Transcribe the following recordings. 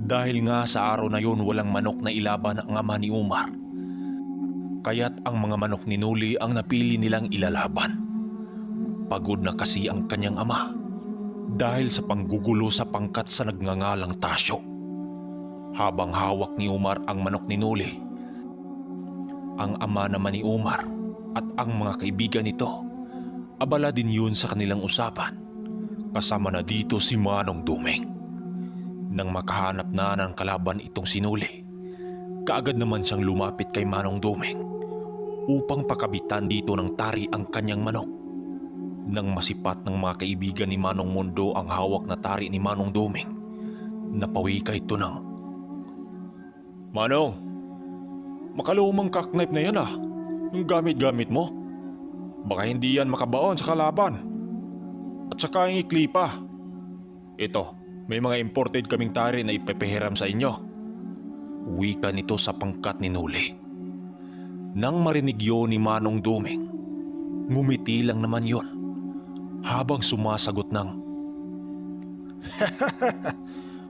Dahil nga sa araw na yun walang manok na ilaban ang ama ni Umar, kaya't ang mga manok ni Nuli ang napili nilang ilalaban. Pagod na kasi ang kanyang ama dahil sa panggugulo sa pangkat sa nagngangalang Tasyo. Habang hawak ni Umar ang manok ni Nuli, ang ama naman ni Umar at ang mga kaibigan nito, abala din yun sa kanilang usapan. Kasama na dito si Manong Dumeng. Nang makahanap na ng kalaban itong si Nuli, kaagad naman siyang lumapit kay Manong Dumeng upang pakabitan dito ng tari ang kanyang manok. Nang masipat ng mga kaibigan ni Manong Mundo ang hawak na tari ni Manong Dumeng, napawi ka ito ng, "Manong, makalumang cockknife na yan yung gamit-gamit mo. Baka hindi yan makabaon sa kalaban. At saka yung ikli pa. Ito, may mga imported kaming tari na ipepehiram sa inyo." Wika nito sa pangkat ni Nuli. Nang marinig yun ni Manong Dumeng, ngumiti lang naman yun habang sumasagot ng,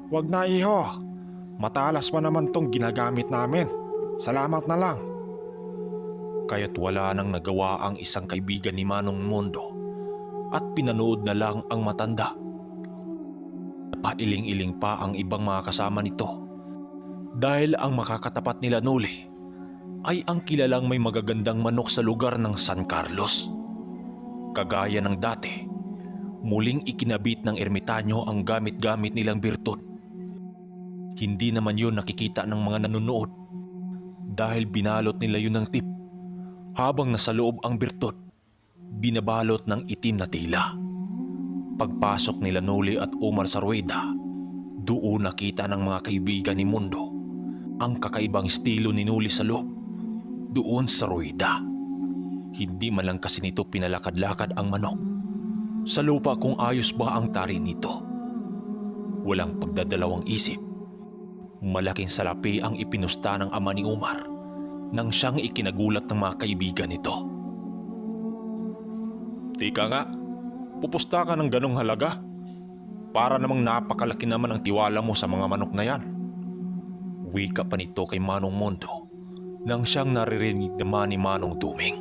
Wag na iho, matalas pa naman tong ginagamit namin. Salamat na lang. kaya't wala nang nagawa ang isang kaibigan ni Manong Mundo at pinanood na lang ang matanda. Napailing-iling pa ang ibang mga kasama nito dahil ang makakatapat nila Nuli ay ang kilalang may magagandang manok sa lugar ng San Carlos. Kagaya ng dati, muling ikinabit ng ermitanyo ang gamit-gamit nilang birtud. Hindi naman yun nakikita ng mga nanonood dahil binalot nila yun ng tip habang nasa loob ang birtud, binabalot ng itim na tila. Pagpasok nila Nuli at Umar sa ruweda, doon nakita ng mga kaibigan ni Mundo ang kakaibang estilo ni Nuli sa loob, doon sa ruweda. Hindi man lang kasi nito pinalakad-lakad ang manok sa lupa kung ayos ba ang tari nito. Walang pagdadalawang isip, malaking salapi ang ipinusta ng ama ni Umar nang siyang ikinagulat ng mga kaibigan nito. "Tika nga, pupusta ka ng ganong halaga? Para namang napakalaki naman ang tiwala mo sa mga manok na yan." Wika pa nito kay Manong Mundo nang siyang naririnig naman ni Manong Dumeng.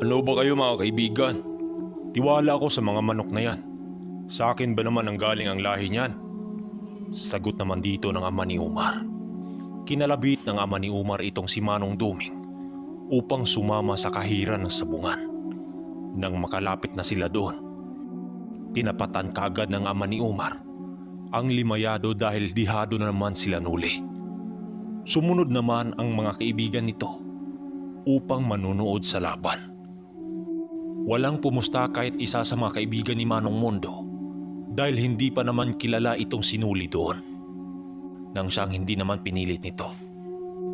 "Ano ba kayo mga kaibigan? Tiwala ako sa mga manok na yan. Sa akin ba naman ang galing ang lahi niyan?" Sagot naman dito ng ama ni Umar. Kinalabit ng ama ni Umar itong si Manong Dumeng upang sumama sa kahiran ng sabungan. Nang makalapit na sila doon, tinapatan kaagad ng ama ni Umar ang limayado dahil dihado na naman sila Nuli. Sumunod naman ang mga kaibigan nito upang manunood sa laban. Walang pumusta kahit isa sa mga kaibigan ni Manong Mundo dahil hindi pa naman kilala itong si Nuli doon. Nang siyang hindi naman pinilit nito.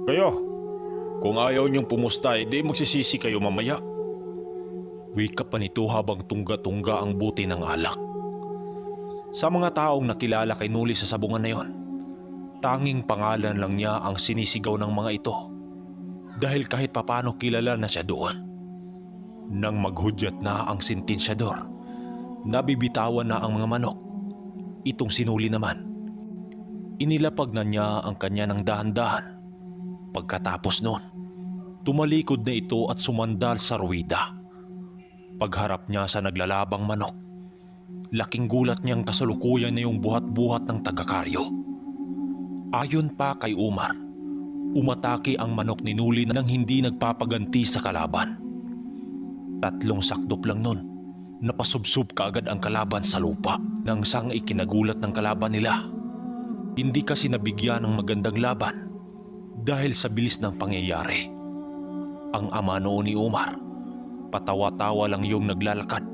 "Kayo, kung ayaw niyong pumusta, di magsisisi kayo mamaya." Wika pa nito habang tungga-tungga ang buti ng alak. Sa mga taong nakilala kay Nuli sa sabungan na yon, tanging pangalan lang niya ang sinisigaw ng mga ito dahil kahit papano kilala na siya doon. Nang maghudyat na ang sentensyador, nabibitawan na ang mga manok. Itong si Nuli naman, inilapag na niya ang kanya ng dahan-dahan. Pagkatapos noon, tumalikod na ito at sumandal sa ruwida. Pagharap niya sa naglalabang manok, laking gulat niyang kasalukuyan na yung buhat-buhat ng taga-karyo. Ayon pa kay Umar, umatake ang manok ni Nuli nang hindi nagpapaganti sa kalaban. 3 sakdop lang nun, napasubsob kaagad ang kalaban sa lupa. Nang sang ikinagulat ng kalaban nila, hindi kasi nabigyan ng magandang laban dahil sa bilis ng pangyayari. Ang ama noon ni Umar, patawa-tawa lang yung naglalakad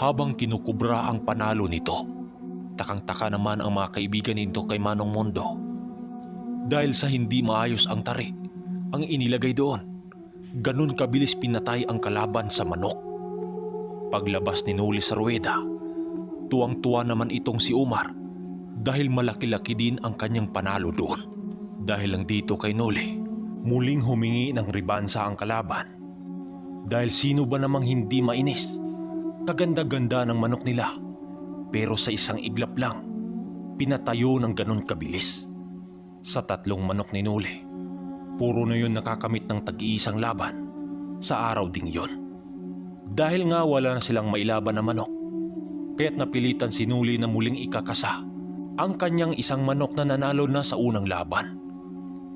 habang kinukubra ang panalo nito. Takang-taka naman ang mga kaibigan nito kay Manong Mundo dahil sa hindi maayos ang tari ang inilagay doon. Ganun kabilis pinatay ang kalaban sa manok. Paglabas ni Nuli sa ruweda, tuwang-tuwa naman itong si Umar dahil malaki-laki din ang kanyang panalo doon. Dahil lang dito kay Nuli, muling humingi ng ribansa ang kalaban. Dahil sino ba namang hindi mainis? Kaganda-ganda ng manok nila, pero sa isang iglap lang, pinatayo ng ganon kabilis. Sa 3 manok ni Nuli, puro na yun nakakamit ng tag-iisang laban sa araw ding yon. Dahil nga wala na silang mailaban na manok, kaya't napilitan si Nuli na muling ikakasa ang kanyang isang manok na nanalo na sa unang laban.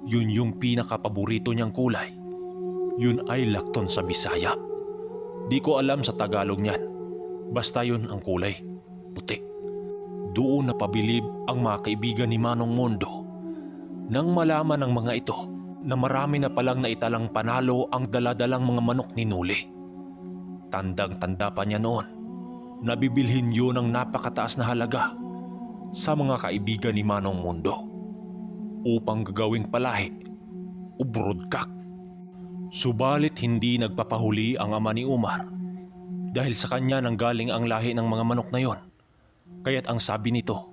Yun yung pinakapaborito niyang kulay. Yun ay lakton sa Bisaya. Di ko alam sa Tagalog niyan. Basta yun ang kulay, puti. Doon napabilib ang mga kaibigan ni Manong Mondo nang malaman ng mga ito na marami na palang naitalang panalo ang daladalang mga manok ni Nuli. Tandang-tanda pa niya noon, nabibilhin yun ng napakataas na halaga sa mga kaibigan ni Manong Mondo upang gagawing palahi o broadcock. Subalit hindi nagpapahuli ang ama ni Umar dahil sa kanya nanggaling ang lahi ng mga manok na yon. Kaya't ang sabi nito,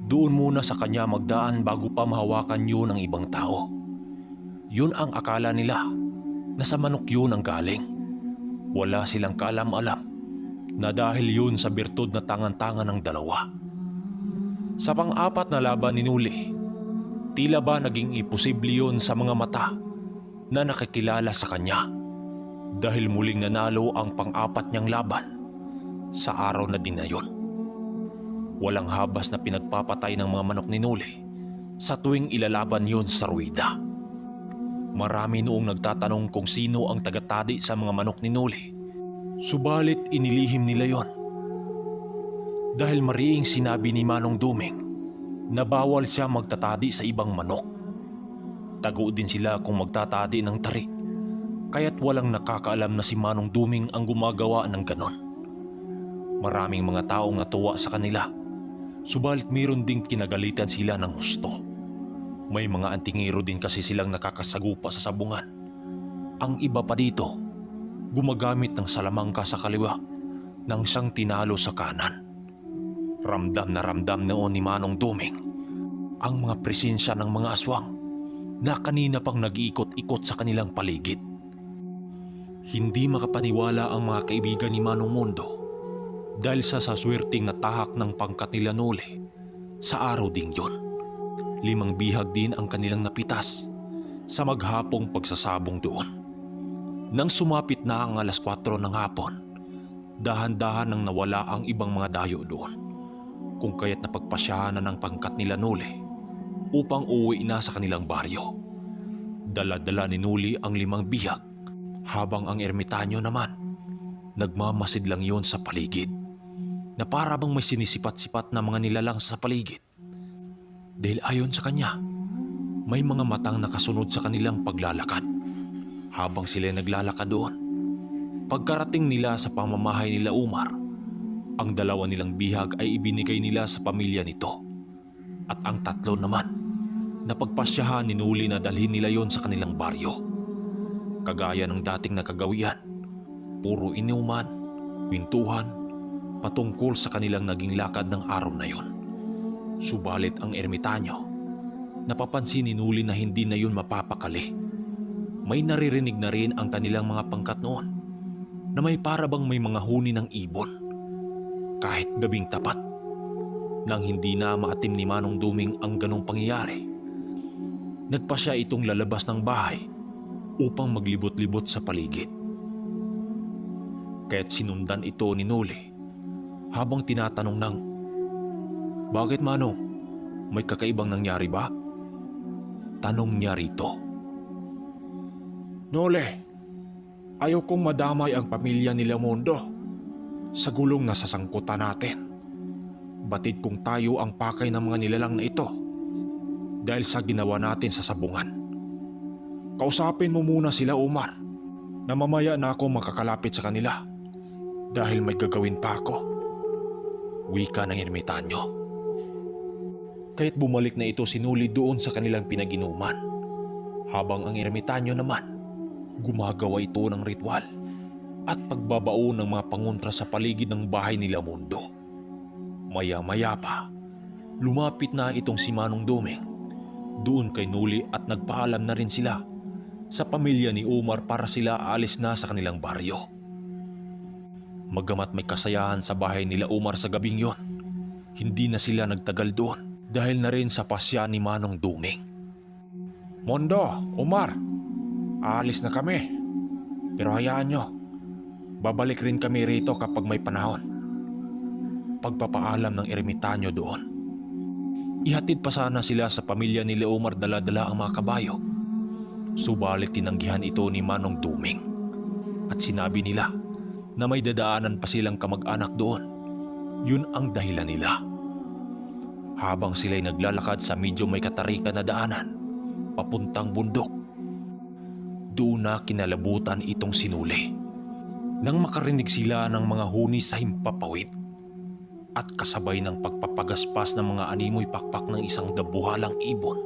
doon muna sa kanya magdaan bago pa mahawakan yun ng ibang tao. Yun ang akala nila na sa manok yun ang galing. Wala silang kaalam-alam na dahil yun sa birtud na tangan-tangan ng dalawa. Sa pang-4 na laban ni Nuli, tila ba naging imposible yun sa mga mata na nakikilala sa kanya dahil muling nanalo ang pang-4 niyang laban sa araw na din na yun. Walang habas na pinagpapatay ng mga manok ni Nuli sa tuwing ilalaban yun sa ruwida. Marami noong nagtatanong kung sino ang tagatadi sa mga manok ni Nuli. Subalit inilihim nila yon dahil mariing sinabi ni Manong Duming na bawal siya magtatadi sa ibang manok. Tago din sila kung magtatadi ng tari, kaya't walang nakakaalam na si Manong Duming ang gumagawa ng ganon. Maraming mga taong natuwa sa kanila, subalit mayroon ding kinagalitan sila ng husto. May mga antingero din kasi silang nakakasagupa sa sabungan. Ang iba pa dito, gumagamit ng salamangka sa kaliwa nang siyang tinalo sa kanan. Ramdam na ramdam noon ni Manong Duming ang mga presensya ng mga aswang na kanina pang nag-iikot-ikot sa kanilang paligid. Hindi makapaniwala ang mga kaibigan ni Manong Mondo dahil sa saswerteng natahak ng pangkat nila Nuli sa araw ding yon. 5 bihag din ang kanilang napitas sa maghapong pagsasabong doon. Nang sumapit na ang 4:00 ng hapon, dahan-dahan nang nawala ang ibang mga dayo doon, kung kaya't napagpasyahan na ng pangkat nila Nuli upang uuwi na sa kanilang baryo. Dala-dala ni Nuli ang 5 bihag, habang ang ermitanyo naman nagmamasid lang yon sa paligid na para bang may sinisipat-sipat na mga nilalang sa paligid. Dahil ayon sa kanya, may mga matang nakasunod sa kanilang paglalakad habang sila naglalakad doon. Pagkarating nila sa pamamahay nila Umar, ang 2 nilang bihag ay ibinigay nila sa pamilya nito at ang 3 naman napagpasyahan ni Nuli na dalhin nila yon sa kanilang baryo. Kagaya ng dating nakagawian, puro inuman, kwentuhan, patungkol sa kanilang naging lakad ng araw na yon. Subalit ang ermitanyo, napapansin ni Nuli na hindi na yun mapapakali. May naririnig na rin ang kanilang mga pangkat noon na may parabang may mga huni ng ibon kahit gabing tapat. Nang hindi na maatim ni Manong Duming ang ganong pangyayari, nagpa siya itong lalabas ng bahay upang maglibot-libot sa paligid. Kaya't sinundan ito ni Nuli habang tinatanong ng, "Bakit, Manong? May kakaibang nangyari ba?" Tanong niya rito. Noli, ayaw kong madamay ang pamilya nila Mondo sa gulong na sasangkutan natin. Batid kong tayo ang pakay ng mga nilalang na ito dahil sa ginawa natin sa sabungan. Kausapin mo muna sila, Umar, na mamaya na ako makakalapit sa kanila dahil may gagawin pa ako. Wika ng ermitanyo. Kaya't bumalik na ito si Nuli doon sa kanilang pinag-inuman, habang ang ermitanyo naman gumagawa ito ng ritual at pagbabao ng mga pangontra sa paligid ng bahay nila Mondo. Maya-maya pa, lumapit na itong si Manong Duming doon kay Nuli at nagpaalam na rin sila sa pamilya ni Umar para sila aalis na sa kanilang baryo. Magamat may kasayahan sa bahay nila Umar sa gabing yon, hindi na sila nagtagal doon dahil na rin sa pasya ni Manong Duming. Mondo, Omar, aalis na kami. Pero hayaan nyo, babalik rin kami rito kapag may panahon. Pagpapaalam ng ermitanyo doon. Ihatid pa sana sila sa pamilya ni Leomar dala-dala ang mga kabayo. Subalit tinanggihan ito ni Manong Duming at sinabi nila na may dadaanan pa silang kamag-anak doon. Yun ang dahilan nila. Habang sila'y naglalakad sa medyo may katarika na daanan, papuntang bundok, doon na kinalabutan itong sinuli. Nang makarinig sila ng mga huni sa himpapawid at kasabay ng pagpapagaspas ng mga animoy pakpak ng isang dabuhalang ibon,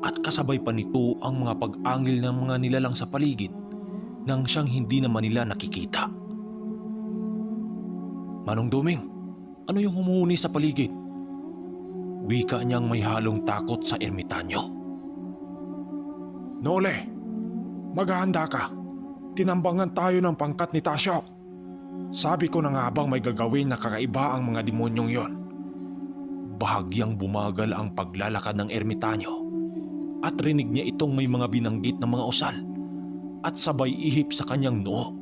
at kasabay pa nito ang mga pag-angil ng mga nilalang sa paligid nang siyang hindi naman nila nakikita. Manong Duming, ano yung humuhuni sa paligid? Wika niyang may halong takot sa ermitanyo. Nole, maghahanda ka. Tinambangan tayo ng pangkat ni Tasyo. Sabi ko na nga bang may gagawin na kakaiba ang mga demonyong yon. Bahagyang bumagal ang paglalakad ng ermitanyo at rinig niya itong may mga binanggit na mga usal at sabay ihip sa kanyang noo.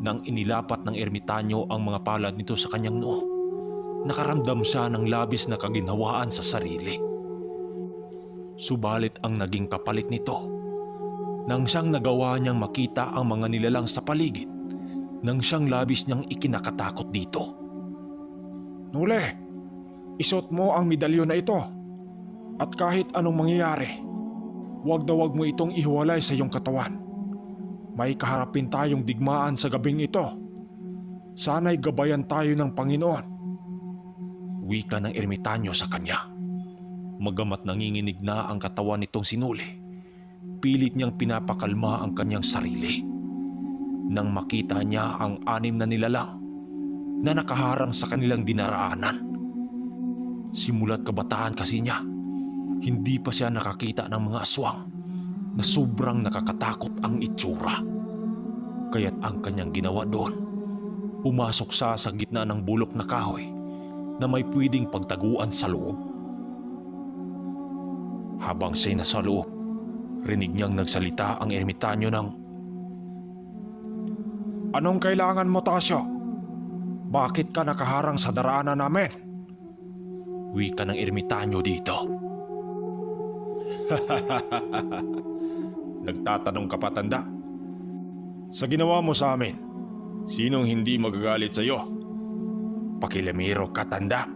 Nang inilapat ng ermitanyo ang mga palad nito sa kanyang noo, nakaramdam siya ng labis na kaginhawaan sa sarili. Subalit ang naging kapalit nito, nang siyang nagawa niyang makita ang mga nilalang sa paligid, nang siyang labis niyang ikinakatakot dito. Nole, isuot mo ang medalyon na ito. At kahit anong mangyayari, huwag na huwag mo itong ihiwalay sa iyong katawan. May kaharapin tayong digmaan sa gabing ito. Sana'y gabayan tayo ng Panginoon. Wika ng ermitanyo sa kanya. Magamat nanginginig na ang katawan nitong sinuli, pilit niyang pinapakalma ang kanyang sarili. Nang makita niya ang 6 na nilalang na nakaharang sa kanilang dinaraanan. Simula't kabataan kasi niya, hindi pa siya nakakita ng mga aswang na sobrang nakakatakot ang itsura. Kaya't ang kanyang ginawa doon, pumasok siya sa gitna ng bulok na kahoy na may pwedeng pagtaguan sa loob. Habang siya'y nasa loob, rinig niyang nagsalita ang ermitanyo ng, Anong kailangan mo, Tasyo? Bakit ka nakaharang sa daraanan namin? wika ng ermitanyo dito. Nagtatanong ka pa, tanda? Sa ginawa mo sa amin, sinong hindi magagalit sa iyo? Pakilamero ka, tanda.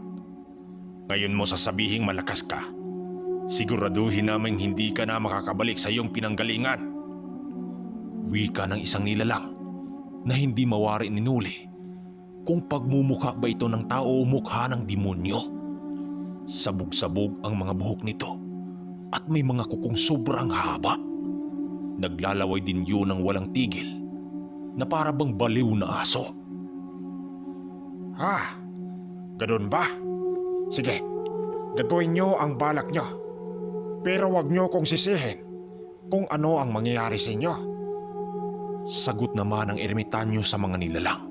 Ngayon mo sasabihing malakas ka. Siguraduhin naming hindi ka na makakabalik sa iyong pinanggalingan. Wika ng isang nilalang na hindi mawari ni Nuli kung pagmumukha ba ito ng tao o mukha ng demonyo. Sabog-sabog ang mga buhok nito at may mga kukong sobrang haba. Naglalaway din yun ng walang tigil na para bang baliw na aso. Ha? Ganun ba? Sige, gagawin niyo ang balak niyo. Pero wag niyo kong sisihin kung ano ang mangyayari sa inyo. Sagot naman ng ermitanyo sa mga nilalang.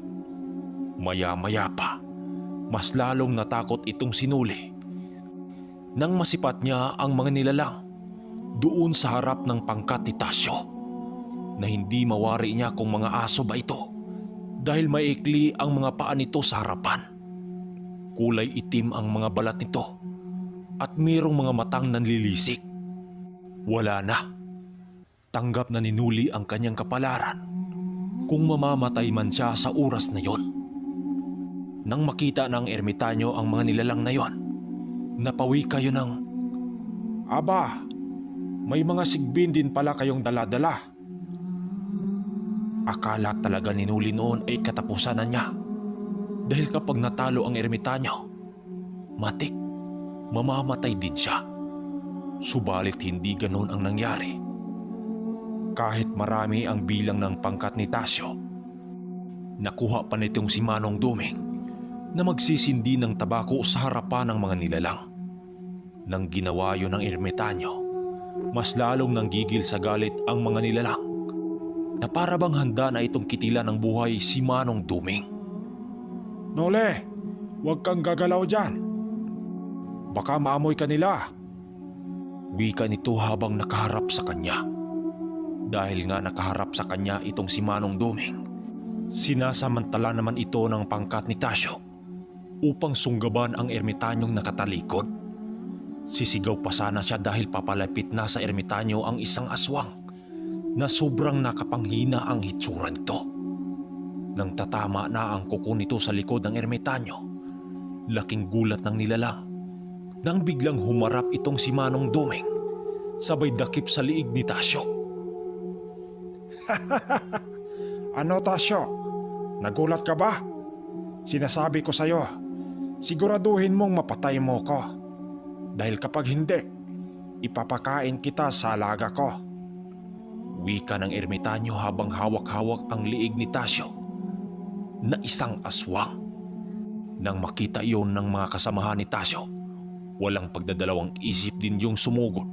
Maya-maya pa, mas lalong natakot itong sinuli. Nang masipat niya ang mga nilalang doon sa harap ng pangkat ni Tasyo, na hindi mawari niya kung mga aso ba ito dahil maikli ang mga paa nito sa harapan. Kulay itim ang mga balat nito at mayroong mga matang nanlilisik. Wala na. Tanggap na ni Nuli ang kanyang kapalaran kung mamamatay man siya sa oras na yon. Nang makita ng ermitanyo ang mga nilalang na yon, napawi kayo ng, Aba, may mga sigbin din pala kayong dala-dala. akala talaga ni Nuli noon ay katapusan na niya. Dahil kapag natalo ang ermitanyo, matik, mamamatay din siya. Subalit hindi ganon ang nangyari. Kahit marami ang bilang ng pangkat ni Tasyo, nakuha pa nitong si Manong Duming na magsisindi ng tabako sa harapan ng mga nilalang. Nang ginawa yun ng ermitanyo, mas lalong nanggigil sa galit ang mga nilalang na para bang handa na itong kitilan ng buhay si Manong Duming. Nole, huwag kang gagalaw dyan. Baka maamoy ka nila. Wika nito habang nakaharap sa kanya. Dahil nga nakaharap sa kanya itong si Manong Duming, sinasamantala naman ito ng pangkat ni Tasyo upang sunggaban ang ermitanyong nakatalikod. Sisigaw pa sana siya dahil papalapit na sa ermitanyo ang isang aswang na sobrang nakapanghina ang hitsura nito. Nang tatama na ang kuko nito sa likod ng ermitanyo, laking gulat ng nilalang nang biglang humarap itong si Manong Duming sabay dakip sa liig ni Tasyo. Ano, Tasyo? Nagulat ka ba? Sinasabi ko sa'yo, siguraduhin mong mapatay mo ko. Dahil kapag hindi, ipapakain kita sa alaga ko. Wika ng ermitanyo habang hawak-hawak ang liig ni Tasyo na isang aswang. Nang makita iyon ng mga kasamahan ni Tasyo, walang pagdadalawang isip din yung sumugod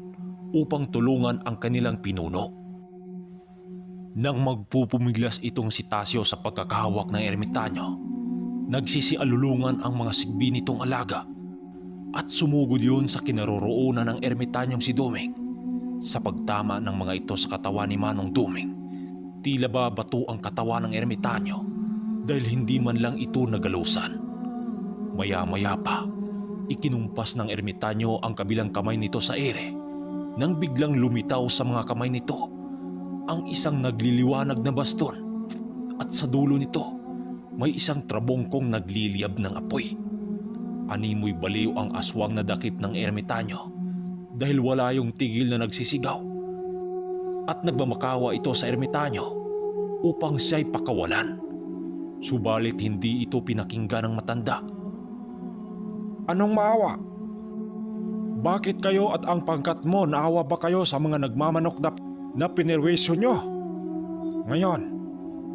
upang tulungan ang kanilang pinuno. Nang magpupumiglas itong si Tasyo sa pagkakahawak ng ermitanyo, nagsisialulungan ang mga sigbi nitong alaga at sumugod yun sa kinaroroonan ng ermitanyong si Duming. Sa pagtama ng mga ito sa katawan ni Manong Duming, tila ba bato ang katawan ng ermitanyo dahil hindi man lang ito nagalusan. Maya-maya pa, ikinumpas ng ermitanyo ang kabilang kamay nito sa ere nang biglang lumitaw sa mga kamay nito ang isang nagliliwanag na baston at sa dulo nito may isang trabongkong nagliliyab ng apoy. Animoy baliw ang aswang na dakip ng ermitanyo dahil wala yung tigil na nagsisigaw at nagmamakawa ito sa ermitanyo upang siya'y pakawalan. Subalit hindi ito pinakinggan ng matanda. Anong maawa? Bakit kayo at ang pangkat mo naawa ba kayo sa mga nagmamanok na pinerwisyo nyo? Ngayon,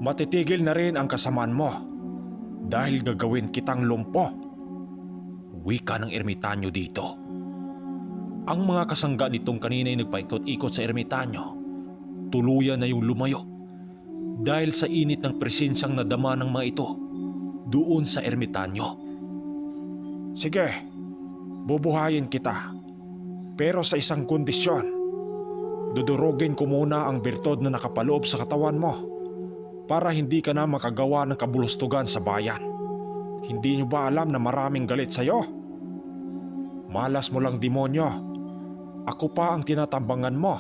matitigil na rin ang kasamaan mo dahil gagawin kitang lumpo. Wika ng ermitanyo dito. Ang mga kasangga nitong kanina ay nagpaikot-ikot sa ermitanyo. Tuluyan na yung lumayo dahil sa init ng presensyang nadama ng mga ito doon sa ermitanyo. Sige, bubuhayin kita. Pero sa isang kondisyon. Dudurugin ko muna ang birtod na nakapaloob sa katawan mo para hindi ka na makagawa ng kabulustugan sa bayan. Hindi nyo ba alam na maraming galit sa'yo? Malas mo lang, demonyo. Ako pa ang tinatambangan mo.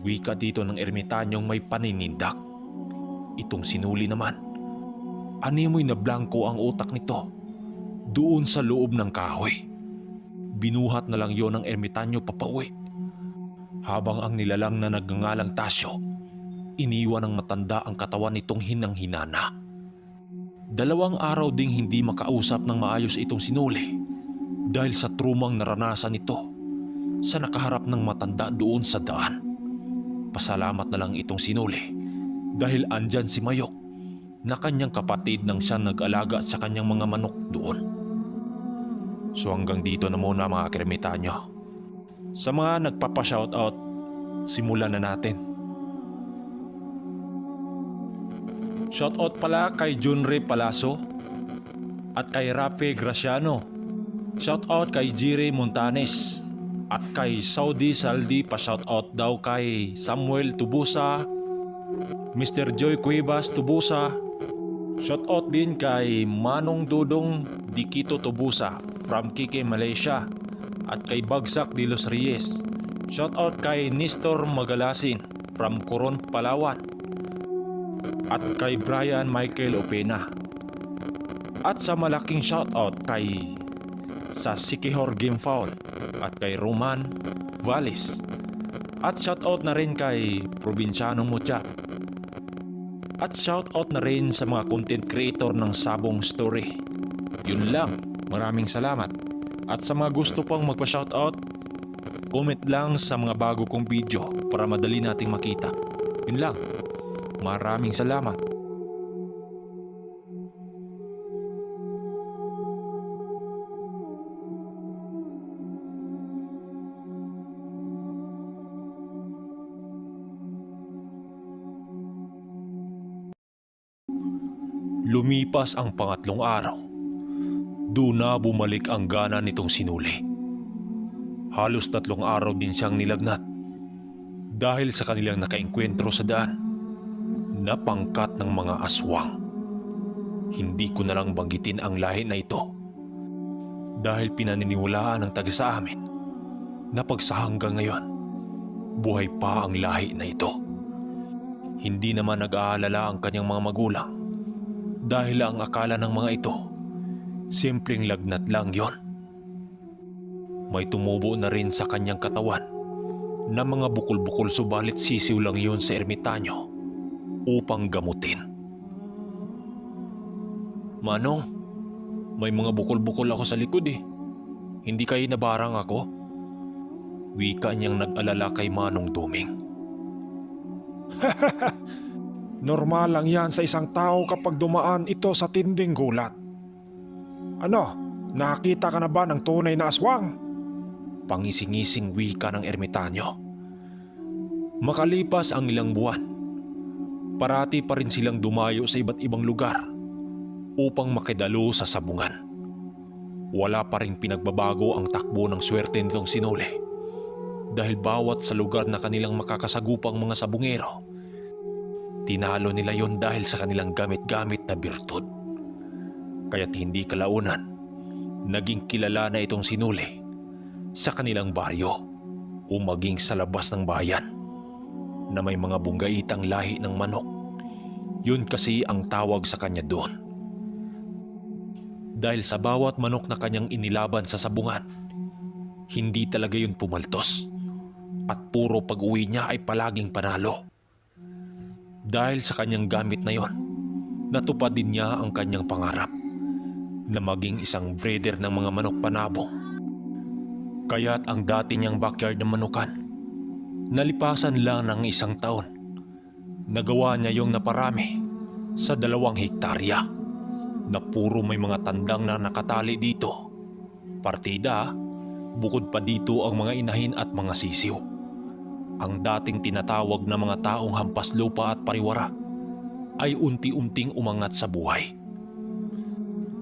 Wika dito ng ermitanyong may paninindak. Itong sinuli naman, animoy na blanko ang utak nito doon sa loob ng kahoy. Binuhat na lang yon ng ermitanyo papauwi. Habang ang nilalang na nagngangalang Tasyo, iniwan ng matanda ang katawan nitong hinang-hinana. 2 araw ding hindi makausap ng maayos itong sinuli dahil sa trumang naranasan nito sa nakaharap ng matanda doon sa daan. Pasalamat na lang itong sinuli dahil andyan si Mayok na kanyang kapatid nang siya nag-alaga sa kanyang mga manok doon. So hanggang dito na muna mga kermitanyo. Sa mga nagpapa-shoutout, simulan na natin. Shoutout pala kay Junre Palaso at kay Rafe Graciano. Shoutout kay Jire Montanes at kay Saudi Saldi. Pa-shoutout daw kay Samuel Tubusa, Mr. Joy Cuevas Tubusa. Shoutout din kay Manong Dudong Dikito Tubusa from Kike, Malaysia at kay Bagsak de los Reyes. Shoutout kay Nestor Magalasin from Coron, Palawan at kay Brian Michael Opena. At sa malaking shoutout kay sa Sikihor Game Foul at kay Roman Valles. At shoutout na rin kay Provincianong Mutya. At shoutout na rin sa mga content creator ng Sabong Story. Yun lang, maraming salamat. At sa mga gusto pang magpa-shoutout, comment lang sa mga bago kong video para madali nating makita. Yun lang, maraming salamat. Lumipas ang pangatlong araw. Doon na bumalik ang gana nitong sinuli. Halos 3 araw din siyang nilagnat dahil sa kanilang nakaengkwentro sa daan na pangkat ng mga aswang. Hindi ko na lang banggitin ang lahi na ito dahil pinaniniwalaan ng taga sa amin na pag sa hanggang ngayon, buhay pa ang lahi na ito. Hindi naman nag-aalala ang kanyang mga magulang dahil ang akala ng mga ito, simpleng lagnat lang yon. May tumubo na rin sa kanyang katawan na mga bukol-bukol subalit sisiw lang yon sa ermitanyo upang gamutin. Manong, may mga bukol-bukol ako sa likod eh. Hindi kayo nabarang ako? Wika niyang nag-alala kay Manong Duming. Normal lang yan sa isang tao kapag dumaan ito sa tinding gulat. Ano, nakita ka na ba ng tunay na aswang? Pangising-ising wika ng ermitanyo. Makalipas ang ilang buwan, parati pa rin silang dumayo sa iba't ibang lugar upang makidalo sa sabungan. Wala pa rin pinagbabago ang takbo ng swerte nitong sinuli dahil bawat sa lugar na kanilang makakasagupang mga sabungero, tinalo nila yon dahil sa kanilang gamit-gamit na birtud. Kaya't hindi kalaunan, naging kilala na itong sinuli sa kanilang baryo o maging sa labas ng bayan na may mga bunggaitang lahi ng manok. Yun kasi ang tawag sa kanya doon. Dahil sa bawat manok na kanyang inilaban sa sabungan, hindi talaga yun pumaltos at puro pag-uwi niya ay palaging panalo. Dahil sa kanyang gamit na yon, natupad din niya ang kanyang pangarap na maging isang breeder ng mga manok panabong. Kaya't ang dati niyang backyard na manukan, nalipasan lang ng 1 taon, nagawa niya yung naparami sa 2 hektarya na puro may mga tandang na nakatali dito. Partida, bukod pa dito ang mga inahin at mga sisiw. Ang dating tinatawag na mga taong hampas lupa at pariwara ay unti-unting umangat sa buhay.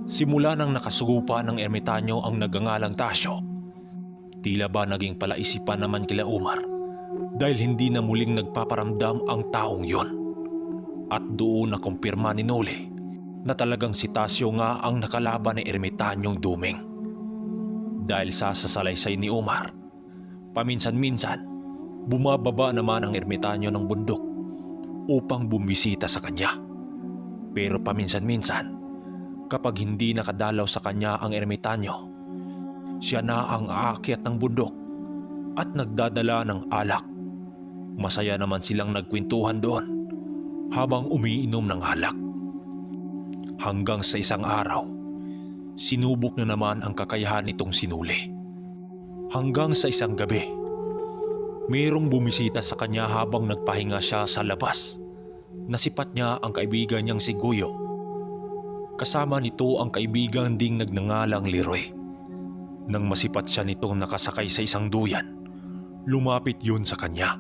Simula nang nakasugupa ng ermitanyo ang nagangalang Tasyo, tila ba naging palaisipan naman kila Umar dahil hindi na muling nagpaparamdam ang taong yon. At doon na kumpirma ni Noli na talagang si Tasyo nga ang nakalaban ng ermitanyong Duming. Dahil sa sasalaysay ni Umar, paminsan-minsan, bumababa naman ang ermitanyo ng bundok upang bumisita sa kanya. Pero paminsan-minsan, kapag hindi nakadalaw sa kanya ang ermitanyo, siya na ang aakyat ng bundok at nagdadala ng alak. Masaya naman silang nagkwentuhan doon habang umiinom ng alak. Hanggang sa isang araw, sinubok na naman ang kakayahan nitong sinuli. Hanggang sa isang gabi, mayroong bumisita sa kanya habang nagpahinga siya sa labas. Nasipat niya ang kaibigan niyang si Guyo. Kasama nito ang kaibigan ding nagnangalang Leroy. Nang masipat siya nitong nakasakay sa isang duyan, lumapit yun sa kanya.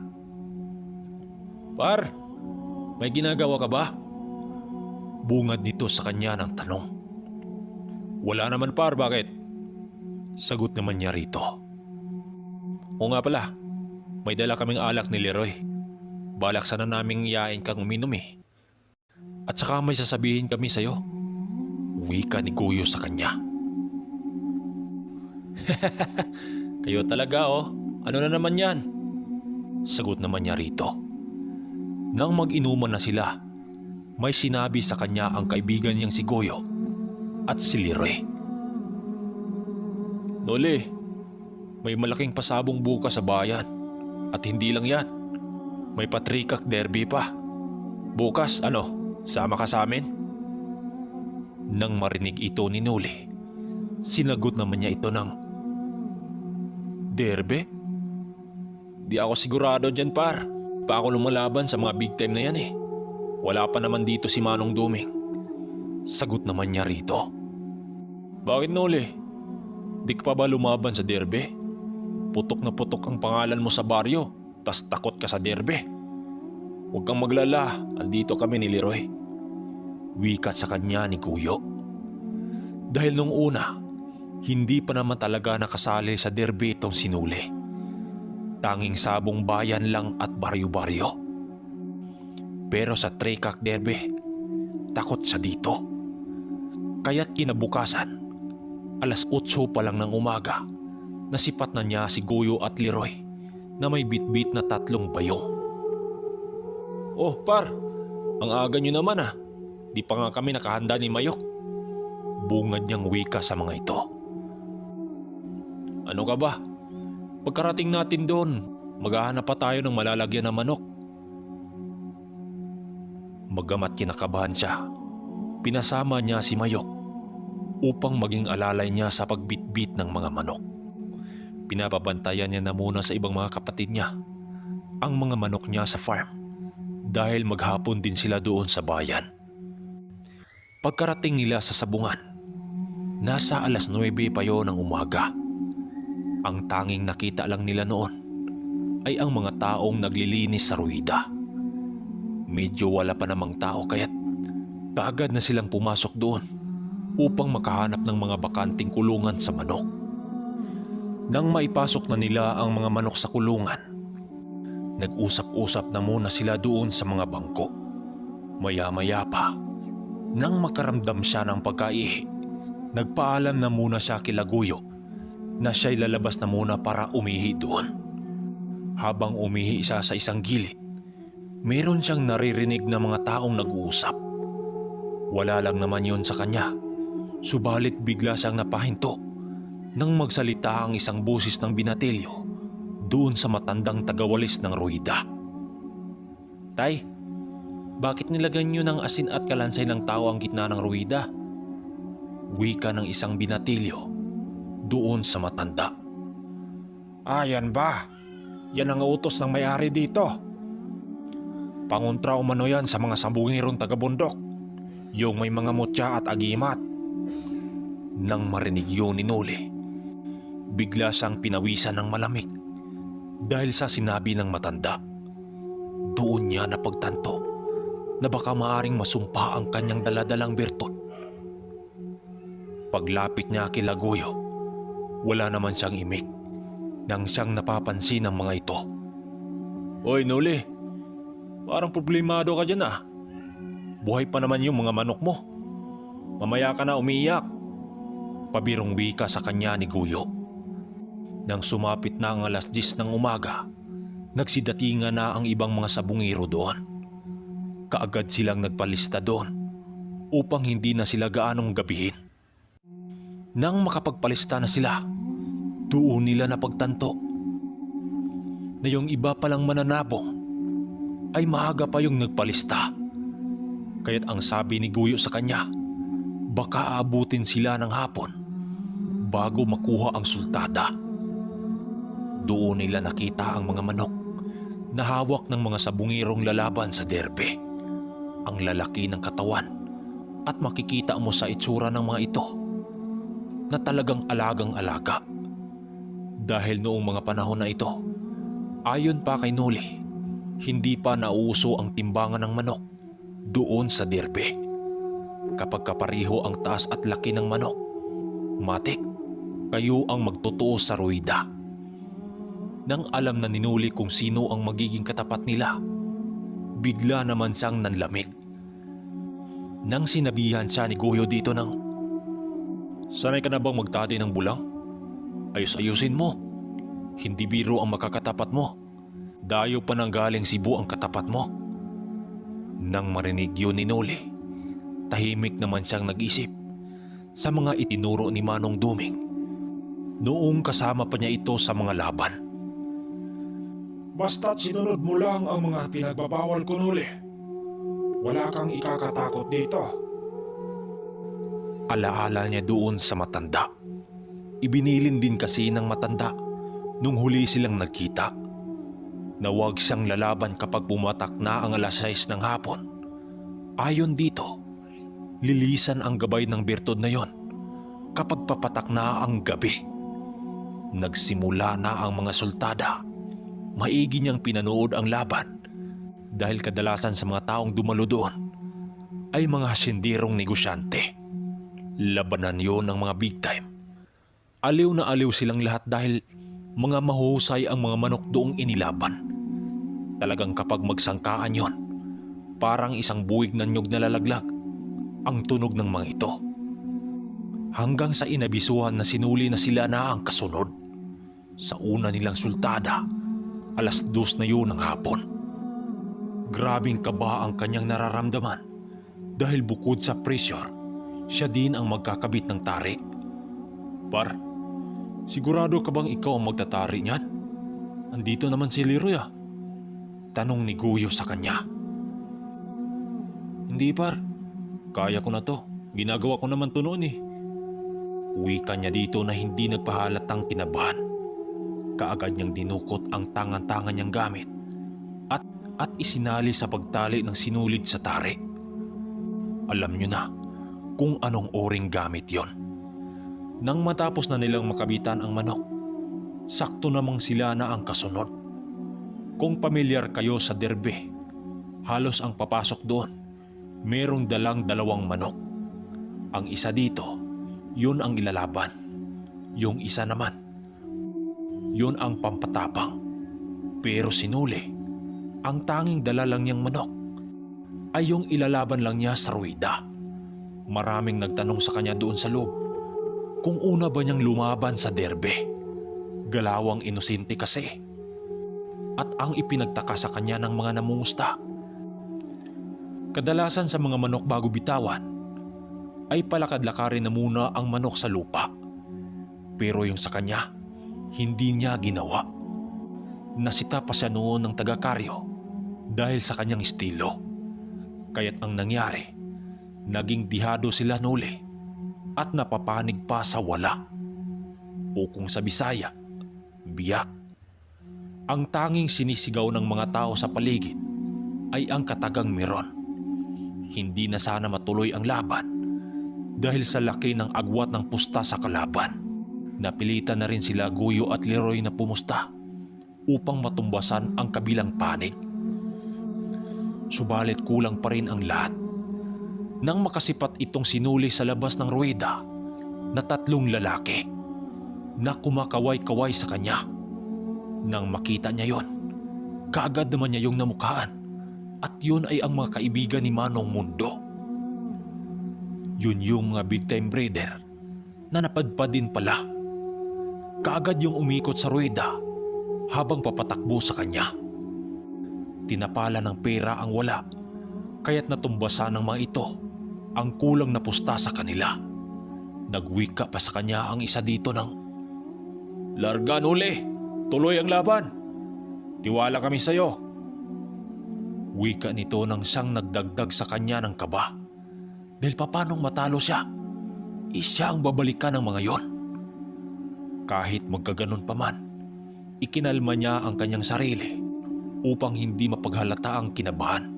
Par, may ginagawa ka ba? Bungad nito sa kanya ng tanong. Wala naman par, bakit? Sagot naman niya rito. O nga pala, may dala kaming alak ni Leroy. Balak sana naming iyain kang uminom eh. At saka may sasabihin kami sa'yo. Wika ni Guyo sa kanya. Kayo talaga oh, ano na naman yan? Sagot naman niya rito. Nang mag-inuman na sila, may sinabi sa kanya ang kaibigan niyang si Guyo at si Leroy. Noli, may malaking pasabong bukas sa bayan. At hindi lang yan, may patrikak derby pa. Bukas, ano, sama ka sa amin? Nang marinig ito ni Noli, sinagot naman niya ito ng, derby? Di ako sigurado dyan par. Pa ako lumalaban sa mga big time na yan eh. Wala pa naman dito si Manong Duming. Sagot naman niya rito. Bakit Noli? Di ka pa ba lumaban sa derby? Putok na putok ang pangalan mo sa baryo, tas takot ka sa derby. Huwag kang maglala, andito kami ni Leroy. Wika sa kanya ni Guyo. Dahil nung una, Hindi pa naman talaga nakasali sa derby itong sinuli. Tanging sabong bayan lang at baryo-baryo. Pero sa Trekak Derby, takot siya dito. Kaya't kinabukasan, alas 8 pa lang ng umaga, nasipat na niya si Goyo at Leroy na may bitbit na 3 bayong. Oh par, ang aga nyo naman ah. Di pa nga kami nakahanda ni Mayok. Bungad niyang wika sa mga ito. Ano ka ba? Pagkarating natin doon, maghahanap pa tayo ng malalagyan ng manok. Magamat kinakabahan siya, pinasama niya si Mayok upang maging alalay niya sa pagbitbit ng mga manok. Pinapabantayan niya na muna sa ibang mga kapatid niya ang mga manok niya sa farm dahil maghapon din sila doon sa bayan. Pagkarating nila sa sabungan, nasa alas 9 pa yon ng umaga. Ang tanging nakita lang nila noon ay ang mga taong naglilinis sa ruwida. Medyo wala pa namang tao kaya't kaagad na silang pumasok doon upang makahanap ng mga bakanting kulungan sa manok. Nang maipasok na nila ang mga manok sa kulungan, nag-usap-usap na muna sila doon sa mga bangko. Maya-maya pa, nang makaramdam siya ng pagkaihi, nagpaalam na muna siya kila Goyo na siya'y lalabas na muna para umihi doon. Habang umihi siya sa isang gilid, meron siyang naririnig na mga taong nag-uusap. Wala lang naman yon sa kanya, subalit bigla siyang napahinto nang magsalita ang isang busis ng binatilyo doon sa matandang tagawalis ng ruwida. Tay, bakit nilagyan niyo ng asin at kalansay ng tao ang gitna ng ruwida? Wika ng isang binatilyo doon sa matanda. Yan ba? Yan ang utos ng may-ari dito. Pangontra umano yan sa mga sabungirong taga-bundok, yung may mga mutya at agimat. Nang marinig yun ni Noli, bigla siyang pinawisan ng malamig dahil sa sinabi ng matanda. Doon niya napagtanto na baka maaring masumpa ang kanyang daladalang bertot. Paglapit niya kila Goyo, wala naman siyang imik nang siyang napapansin ng mga ito. Oy Noli, parang problemado ka dyan ah. Buhay pa naman yung mga manok mo. Mamaya ka na umiiyak. Pabirong wika sa kanya ni Goyo. Nang sumapit na ang alas 10 ng umaga, nagsidatingan na ang ibang mga sabungiro doon. Kaagad silang nagpalista doon upang hindi na sila gaanong gabihin. Nang makapagpalista na sila, doon nila napagtanto na yung iba palang mananabong ay maaga pa yung nagpalista. Kaya't ang sabi ni Goyo sa kanya, baka aabutin sila ng hapon bago makuha ang sultada. Doon nila nakita ang mga manok na hawak ng mga sabungirong lalaban sa derby. Ang lalaki ng katawan at makikita mo sa itsura ng mga ito na talagang alagang-alaga. Dahil noong mga panahon na ito, ayon pa kay Noli, hindi pa nauuso ang timbangan ng manok doon sa derby. Kapag kapariho ang taas at laki ng manok, matik, kayo ang magtutuos sa ruwida. Nang alam na ni Noli kung sino ang magiging katapat nila, bigla naman siyang nanlamig. Nang sinabihan siya ni Goyo dito ng, sanay ka na bang magtati ng bulang? Ayos-ayusin mo. Hindi biro ang makakatapat mo. Dayo pa nang galing Cebu ang katapat mo. Nang marinig yun ni Noli, tahimik naman siyang nag-isip sa mga itinuro ni Manong Duming noong kasama pa niya ito sa mga laban. Basta't sinunod mo lang ang mga pinagbabawal ko, Noli. Wala kang ikakatakot dito. Alaala niya doon sa matanda. Ibinilin din kasi ng matanda nung huli silang nagkita na huwag siyang lalaban kapag pumatak na ang alas 6 ng hapon. Ayon dito, lilisan ang gabay ng birtod na yon kapag papatak na ang gabi. Nagsimula na ang mga sultada. Maigi niyang pinanood ang laban dahil kadalasan sa mga taong dumalo doon ay mga hasyendierong negosyante. Labanan yon ng mga big time Aliw na aliw silang lahat dahil mga mahusay ang mga manok doong inilaban. Talagang kapag magsangkaan yon, parang isang buwig na nyog na lalaglag ang tunog ng mga ito. Hanggang sa inabisuhan na sinuli na sila na ang kasunod. Sa una nilang sultada, 2:00 na yun ng hapon. Grabing kaba ang kanyang nararamdaman dahil bukod sa pressure, siya din ang magkakabit ng tari. Par, sigurado ka bang ikaw ang magtatari niyan? Andito naman si Leroy ah. Tanong ni Guyo sa kanya. Hindi par, kaya ko na to. Ginagawa ko naman to noon eh. Wika niya dito na hindi nagpahalatang kinabahan. Kaagad niyang dinukot ang tangan-tangan niyang gamit at isinali sa pagtali ng sinulid sa tari. Alam niyo na kung anong oring gamit yon. Nang matapos na nilang makabitan ang manok, sakto namang sila na ang kasunod. Kung pamilyar kayo sa derby, halos ang papasok doon, merong dalang 2 manok. Ang isa dito, yun ang ilalaban. Yung isa naman, yun ang pampatapang. Pero sinuli, ang tanging dala lang niyang manok ay yung ilalaban lang niya sa ruwida. Maraming nagtanong sa kanya doon sa loob kung una ba niyang lumaban sa derby. Galawang inosente kasi. At ang ipinagtaka sa kanya ng mga namumusta, kadalasan sa mga manok bago bitawan ay palakad-lakarin na muna ang manok sa lupa. Pero yung sa kanya, hindi niya ginawa. Nasita pa siya noon ng taga-karyo dahil sa kanyang estilo. Kaya't ang nangyari, naging dihado sila nuli at napapanig pa sa wala. O kung sa Bisaya, biyak. Ang tanging sinisigaw ng mga tao sa paligid ay ang katagang meron. Hindi na sana matuloy ang laban dahil sa laki ng agwat ng pusta sa kalaban. Napilitan na rin sila Guyo at Leroy na pumusta upang matumbasan ang kabilang panig. Subalit kulang pa rin ang lahat. Nang makasipat itong sinuli sa labas ng ruweda na 3 lalaki na kumakaway-kaway sa kanya. Nang makita niya yon, kaagad naman niya yung namukhaan at yun ay ang mga kaibigan ni Manong Mundo. Yun yung mga big time breeder na napadpad din pala. Kaagad yung umikot sa ruweda habang papatakbo sa kanya. Tinapala ng pera ang wala, kaya't natumbasan ng mga ito ang kulang na pusta sa kanila. Nagwika pa sa kanya ang isa dito ng, "Largan uli! Tuloy ang laban! Tiwala kami sa'yo!" Wika nito nang siyang nagdagdag sa kanya ng kaba. Dahil papanong matalo siya, siya ang babalikan ng mga yon. Kahit magkaganon pa man, ikinalma niya ang kanyang sarili upang hindi mapaghalata ang kinabahan.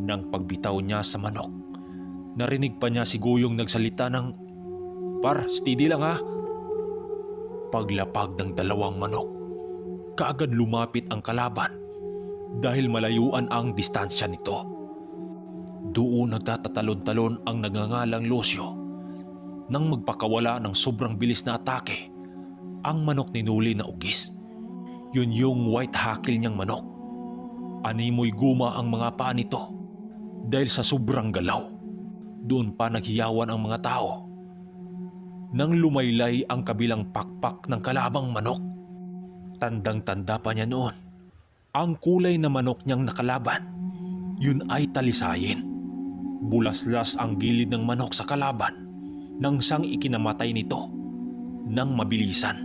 Nang pagbitaw niya sa manok, narinig pa niya si Guyong nagsalita ng, "Par, steady lang ha." Paglapag ng 2 manok, kaagad lumapit ang kalaban dahil malayuan ang distansya nito. Doon nagtatatalon-talon ang nagngangalang Lucio. Nang magpakawala ng sobrang bilis na atake, ang manok ni Nuli na ugis. Yun yung white hackle niyang manok. Animoy guma ang mga paa nito dahil sa sobrang galaw. Doon pa naghiyawan ang mga tao. Nang lumaylay ang kabilang pakpak ng kalabang manok, tandang-tanda pa niya noon, ang kulay na manok niyang nakalaban, yun ay talisayin. Bulaslas ang gilid ng manok sa kalaban nang siyang ikinamatay nito nang mabilisan.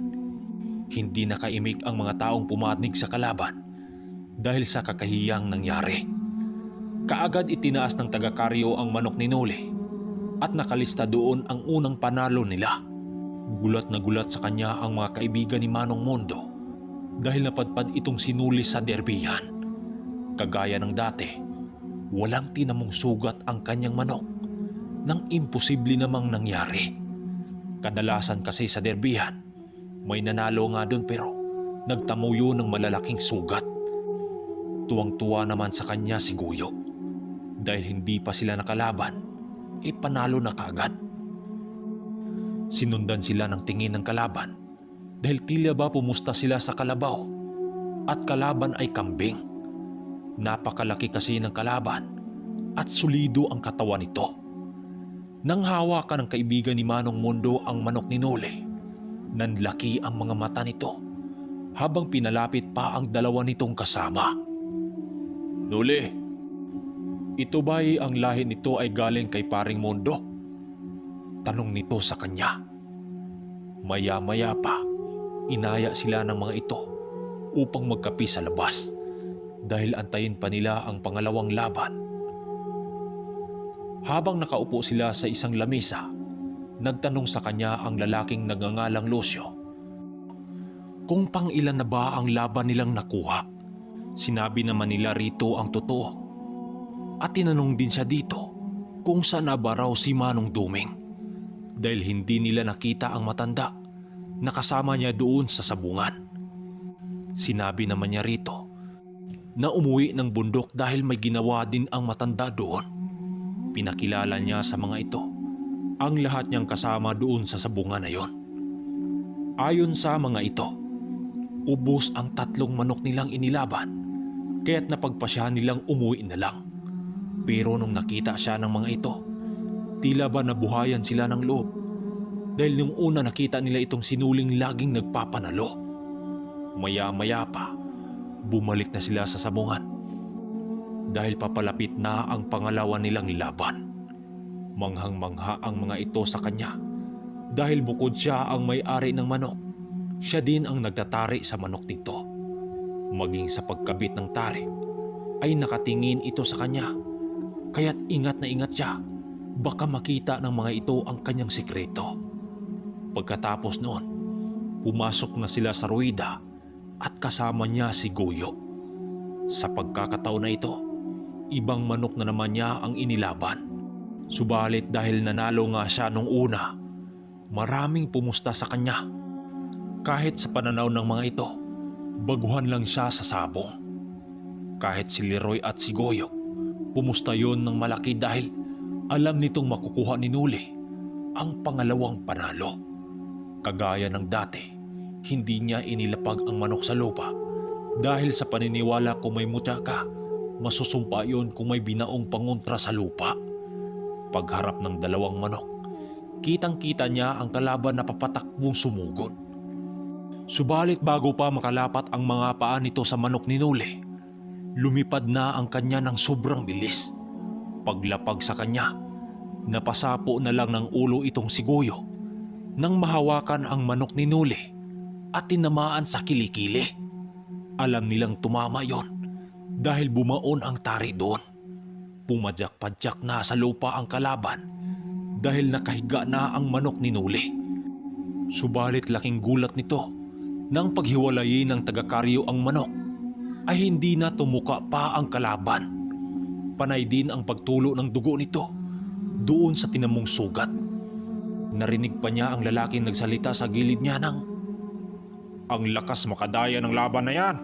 Hindi nakaimik ang mga taong pumanig sa kalaban dahil sa kakahiyang nangyari. Kaagad itinaas ng taga-karyo ang manok ni Noli at nakalista doon ang unang panalo nila. Gulat na gulat sa kanya ang mga kaibigan ni Manong Mondo dahil napadpad itong sinuli sa derbihan. Kagaya ng dati, walang tinamong sugat ang kanyang manok nang imposible namang nangyari. Kadalasan kasi sa derbihan, may nanalo nga doon pero nagtamo yun ng malalaking sugat. Tuwang-tuwa naman sa kanya si Guyo dahil hindi pa sila nakalaban, panalo na kaagad. Sinundan sila ng tingin ng kalaban dahil tila ba pumusta sila sa kalabaw at kalaban ay kambing. Napakalaki kasi ng kalaban at solido ang katawan nito. Nang hawakan ng kaibigan ni Manong Mundo ang manok ni Noli, nanlaki ang mga mata nito habang pinalapit pa ang dalawa nitong kasama. Noli, ito ba'y ang lahi nito ay galing kay Paring Mundo? Tanong nito sa kanya. Maya-maya pa, inaya sila ng mga ito upang magkapi sa labas dahil antayin pa nila ang pangalawang laban. Habang nakaupo sila sa isang lamesa, nagtanong sa kanya ang lalaking nagngangalang Lucio kung pang-ilan na ba ang laban nilang nakuha. Sinabi naman nila rito ang totoo at tinanong din siya dito kung saan na ba raw si Manong Duming dahil hindi nila nakita ang matanda na kasama niya doon sa sabungan. Sinabi naman niya rito na umuwi ng bundok dahil may ginawa din ang matanda doon. Pinakilala niya sa mga ito ang lahat niyang kasama doon sa sabungan na yon. Ayon sa mga ito, ubos ang 3 manok nilang inilaban kaya't napagpasyahan nilang umuwi na lang. Pero nung nakita siya ng mga ito, tila ba nabuhayan sila ng loob dahil nung una nakita nila itong sinuling laging nagpapanalo. Maya-maya pa, bumalik na sila sa sabungan dahil papalapit na ang pangalawa nilang laban. Manghang-mangha ang mga ito sa kanya dahil bukod siya ang may-ari ng manok, siya din ang nagtatari sa manok nito. Maging sa pagkabit ng tari ay nakatingin ito sa kanya kaya't ingat na ingat siya. Baka makita ng mga ito ang kanyang sikreto. Pagkatapos noon, pumasok na sila sa ruwida at kasama niya si Goyo. Sa pagkakataon na ito, ibang manok na naman niya ang inilaban. Subalit dahil nanalo nga siya nung una, maraming pumusta sa kanya. Kahit sa pananaw ng mga ito, baguhan lang siya sa sabong. Kahit si Leroy at si Goyo, pumusta yon ng malaki dahil alam nitong makukuha ni Noli ang pangalawang panalo. Kagaya ng dati, hindi niya inilapag ang manok sa lupa dahil sa paniniwala kung may mutya ka, masusumpa yon kung may binaong pangontra sa lupa. Pagharap ng dalawang manok, kitang-kita niya ang kalaban na papatakbong sumugod. Subalit bago pa makalapat ang mga paa nito sa manok ni Noli, lumipad na ang kanya ng sobrang bilis. Paglapag sa kanya, napasapo na lang ng ulo itong si Goyo nang mahawakan ang manok ni Noli at tinamaan sa kilikili. Alam nilang tumama yon dahil bumaon ang tari doon. Pumadyak-padyak na sa lupa ang kalaban dahil nakahiga na ang manok ni Noli. Subalit laking gulat nito nang paghiwalayin ng taga-karyo ang manok ay hindi na tumuka pa ang kalaban. Panay din ang pagtulo ng dugo nito doon sa tinamong sugat. Narinig pa niya ang lalaking nagsalita sa gilid niya ng, Ang lakas makadaya ng laban na yan.